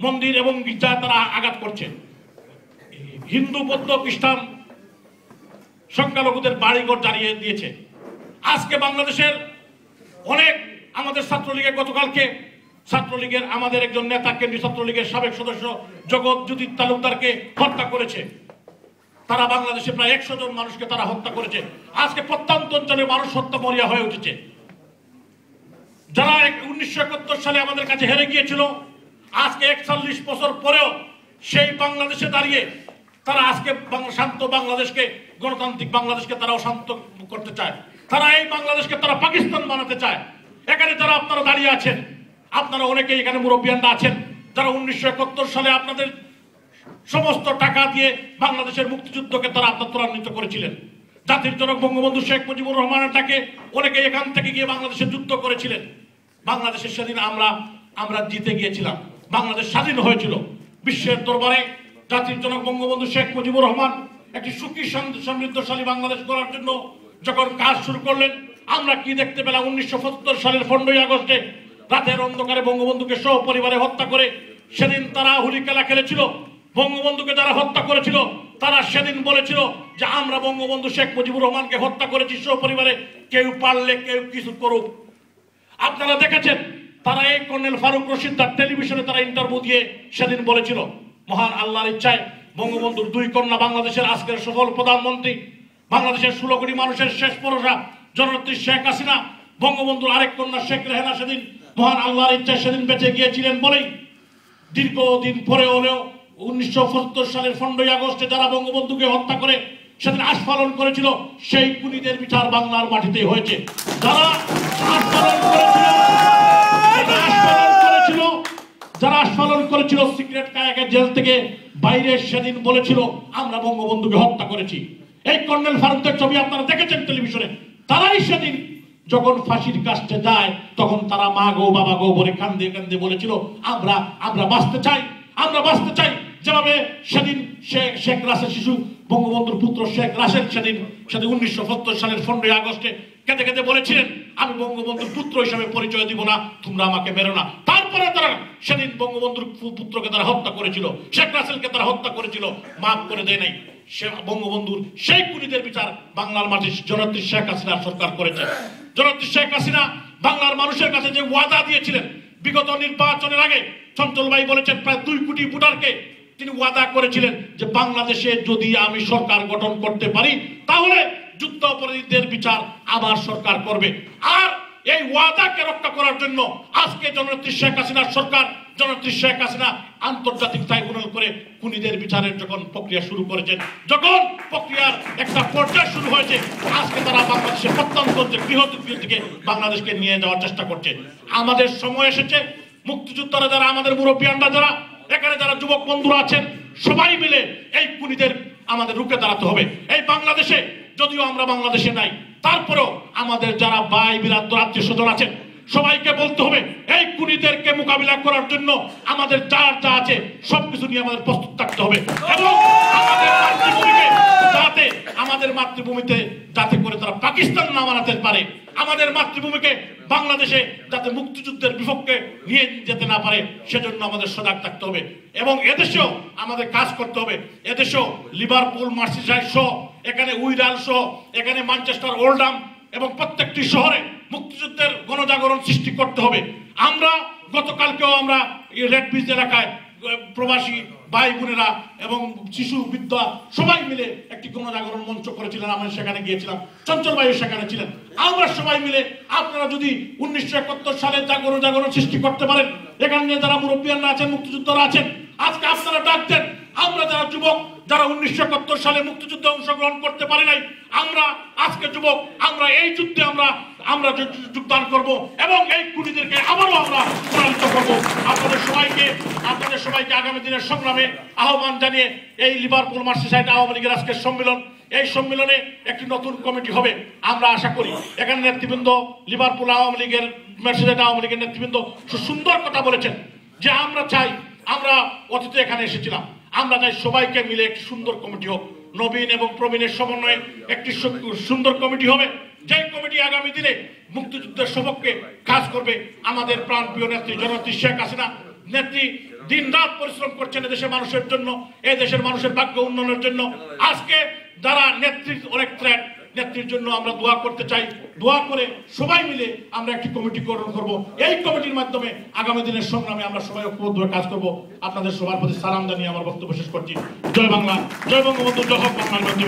মন্দির এবং গির্জায় তারা আঘাত করছে। হিন্দু বৌদ্ধ খ্রিস্টান সংখ্যালঘুদের বাড়িঘর জ্বালিয়ে দিয়েছে। আজকে বাংলাদেশের অনেক আমাদের ছাত্রলীগের গতকালকে ছাত্রলীগের আমাদের একজন নেতা কেন্দ্রীয় ছাত্রলীগের সাবেক সদস্য জগৎজ্যোতি তালুকদারকে হত্যা করেছে। তারা বাংলাদেশে প্রায় 100 জন মানুষকে তারা হত্যা করেছে। আজকে প্রত্যন্ত অঞ্চলে মানুষ হত্যা মরিয়া হয়ে উঠেছে। যারা 1971 সালে আমাদের কাছে হেরে গিয়েছিল, আজকে 41 বছর পরেও সেই বাংলাদেশে দাঁড়িয়ে তারা আজকে শান্ত বাংলাদেশকে, গণতান্ত্রিক বাংলাদেশকে তারাও শান্ত করতে চায়। তারা এই বাংলাদেশকে তারা পাকিস্তান বানাতে চায়। এখানে যারা আপনারা দাঁড়িয়ে আছেন, আপনারা অনেকেই এখানে মুরব্বিয়ানরা আছেন যারা 1971 সালে আপনাদের সমস্ত টাকা দিয়ে বাংলাদেশের মুক্তিযুদ্ধকে তারা ত্বরান্বিত করেছিলেন। জাতির জনক বঙ্গবন্ধু শেখ মুজিবুর রহমানের ডাকে অনেকে এখান থেকে গিয়ে বাংলাদেশে যুদ্ধ করেছিলেন। বাংলাদেশের সেদিন আমরা জিতে গিয়েছিলাম, বাংলাদেশ স্বাধীন হয়েছিল। বিশ্বের দরবারে জাতির জনক বঙ্গবন্ধু শেখ মুজিবুর রহমান একটি সুখী সমৃদ্ধশালী বাংলাদেশ গড়ার জন্য যখন কাজ শুরু করলেন, আমরা কি দেখতে পেলাম? 1975 সালের 15ই আগস্টে রাতের অন্ধকারে বঙ্গবন্ধুকে সপরিবারে হত্যা করে সেদিন তারা হুলি খেলা খেলেছিল। বঙ্গবন্ধুকে যারা হত্যা করেছিল তারা সেদিন বলেছিল যে আমরা বঙ্গবন্ধু শেখ মুজিবুর রহমানকে হত্যা করেছি সপরিবারে, কেউ পারলে কেউ কিছু করুক। আপনারা দেখেছেন তারা এই কর্নেল ফারুক রশিদ তার টেলিভিশনে তারা ইন্টারভিউ দিয়ে সেদিন বলেছিল মহান আল্লাহর ইচ্ছায় বঙ্গবন্ধুর 2 কন্যা বাংলাদেশের আজকের সফল প্রধানমন্ত্রী, বাংলাদেশের 16 কোটি মানুষের শেষ ভরসা জননেত্রী শেখ হাসিনা, বঙ্গবন্ধুর আরেক কন্যা শেখ রেহানা সেদিন মহান আল্লাহর ইচ্ছায় সেদিন বেঁচে গিয়েছিলেন বলেই দীর্ঘদিন পরে হলেও 1975 সালের 15ই আগস্টে যারা বঙ্গবন্ধুকে হত্যা করে সেদিন আস্ফালন করেছিল, সেই খুনিদের বিচার বাংলার মাটিতে হয়েছে। যারা আস্ফালন করেছিল সিক্রেট কারাগার জেল থেকে বাইরে সেদিন বলেছিল আমরা বঙ্গবন্ধুকে হত্যা করেছি। এই কর্নেল ফারুকের ছবি আপনারা দেখেছেন টেলিভিশনে। তারাই সেদিন যখন ফাঁসির কাছে যায় তখন তারা মা গো বাবা গো বলে কান্দে কান্দে বলেছিল আমরা বাঁচতে চাই, আমরা বাঁচতে চাই। যেভাবে সেদিন শেখ রাসেল শিশু বঙ্গবন্ধুর পুত্র শেখ রাসেল সেদিন 1970 সালের 15ই আগস্টে কেঁদে কেঁদে বলেছিলেন আমি বঙ্গবন্ধুর পুত্র হিসাবে পরিচয় দিব না, তোমরা আমাকে মেরো না। তারপরে তারা সেদিন বঙ্গবন্ধুর পুত্রকে তারা হত্যা করেছিল, শেখ রাসেলকে তারা হত্যা করেছিল, মাফ করে দেয় নাই। সে বঙ্গবন্ধুর সেই খুনিদের বিচার বাংলার মাটির জননেত্রী শেখ হাসিনার সরকার করেছে। জননেত্রী শেখ হাসিনা বাংলার মানুষের কাছে যে ওয়াদা দিয়েছিলেন বিগত নির্বাচনের আগে, চঞ্চল ভাই বলেছেন প্রায় 2 কোটি ভোটারকে তিনি ওয়াদা করেছিলেন যে বাংলাদেশে যদি আমি সরকার গঠন করতে পারি তাহলে যুদ্ধ অপরাধীদের বিচার আবার সরকার করবে। আর এই ওয়াদাকে রক্ষা করার জন্য আজকে জননেত্রী শেখ হাসিনার সরকার, জননেত্রী শেখ হাসিনা আন্তর্জাতিক ট্রাইব্যুনাল করে খুনিদের বিচারের যখন প্রক্রিয়া শুরু করেছেন, যখন প্রক্রিয়ার একটা পর্যায় শুরু হয়েছে, আজকে তারা বাংলাদেশের প্রত্যন্ত গৃহযুদ্ধ থেকে বাংলাদেশকে নিয়ে যাওয়ার চেষ্টা করছে। আমাদের সময় এসেছে মুক্তিযোদ্ধারা যারা, আমাদের মুরব্বিয়ানরা যারা, এখানে যারা যুবক বন্ধুরা আছেন, সবাই মিলে এই খুনিদের আমাদের রুখে দাঁড়াতে হবে। এই বাংলাদেশে যদিও আমরা বাংলাদেশে নাই, তারপরেও আমাদের যারা ভাই বিরাদর আত্মীয় স্বজন আছেন সবাইকে বলতে হবে এই খুনিদেরকে মোকাবিলা করার জন্য আমাদের যা আছে সবকিছু নিয়ে আমাদের প্রস্তুত থাকতে হবে এবং আমাদের মাতৃভূমিতে যাতে করে তারা পাকিস্তান না বানাতে পারে, আমাদের মাতৃভূমিকে বাংলাদেশে যাতে মুক্তিযুদ্ধের বিপক্ষে নিয়ে যেতে না পারে সেজন্য আমাদের সজাগ থাকতে হবে এবং এদেশেও আমাদের কাজ করতে হবে। এদেশেও লিভারপুল, মার্সিসাইড সহ, এখানে উইরাল সহ, এখানে ম্যানচেস্টার, ওল্ডহাম এবং প্রত্যেকটি শহরে মুক্তিযুদ্ধের গণজাগরণ সৃষ্টি করতে হবে। আমরা গতকালকেও আমরা রেড ব্রিজ এলাকায় প্রবাসী ভাই বোনেরা এবং শিশু বিদ্যা সবাই মিলে একটি গণজাগরণ মঞ্চ করেছিলেন। আমরা সেখানে গিয়েছিলাম, চঞ্চল ভাই সেখানে ছিলেন। আমরা সবাই মিলে আপনারা যদি 1971 সালে গণজাগরণ সৃষ্টি করতে পারেন, এখানে যারা মুরব্বিয়ানরা আছেন, মুক্তিযোদ্ধারা আছেন, আজকে আপনারা ডাক দেন। আমরা যারা যুবক, যারা 1971 সালে মুক্তিযুদ্ধে অংশগ্রহণ করতে পারি নাই, আমরা আজকে যুবক, আমরা এই যুদ্ধে আমরা যোগদান করব এবং এই খুনিদেরকে আবারও আমরা পরাজিত করব। আপনাদের সবাইকে আগামী দিনের সংগ্রামে আহ্বান জানিয়ে এই লিভারপুল মার্সিসাইড আওয়ামী লীগের আজকের সম্মেলন, এই সম্মেলনে একটি নতুন কমিটি হবে। আমরা আশা করি এখানে নেতৃবৃন্দ, লিভারপুল আওয়ামী লীগের, মার্সিসাইড আওয়ামী লীগের নেতৃবৃন্দ সুন্দর কথা বলেছেন যে আমরা চাই, আমরা অতীতে এখানে এসেছিলাম, আমরা চাই সবাইকে মিলে একটি সুন্দর কমিটি হোক, নবীন এবং প্রবীণের সমন্বয়ে একটি সুন্দর কমিটি হবে, যে কমিটি আগামী দিনে মুক্তিযুদ্ধের সপক্ষে কাজ করবে। আমাদের প্রাণপ্রিয় নেত্রী জননেত্রী শেখ হাসিনা নেত্রী দিন রাত পরিশ্রম করছেন এদেশের মানুষের জন্য, এই দেশের মানুষের ভাগ্য উন্নয়নের জন্য। আজকে যারা নেত্রীর অনেক থ্রেট, নেত্রীর জন্য আমরা দোয়া করতে চাই। দোয়া করে সবাই মিলে আমরা একটি কমিটি গঠন করব। এই কমিটির মাধ্যমে আগামী দিনের সংগ্রামে আমরা সবাই ঐক্যবদ্ধভাবে কাজ করব। আপনাদের সবার প্রতি সালাম জানিয়ে আমার বক্তব্য শেষ করছি। জয় বাংলা, জয় বঙ্গবন্ধু, জয় হোক বাংলার মধ্যে।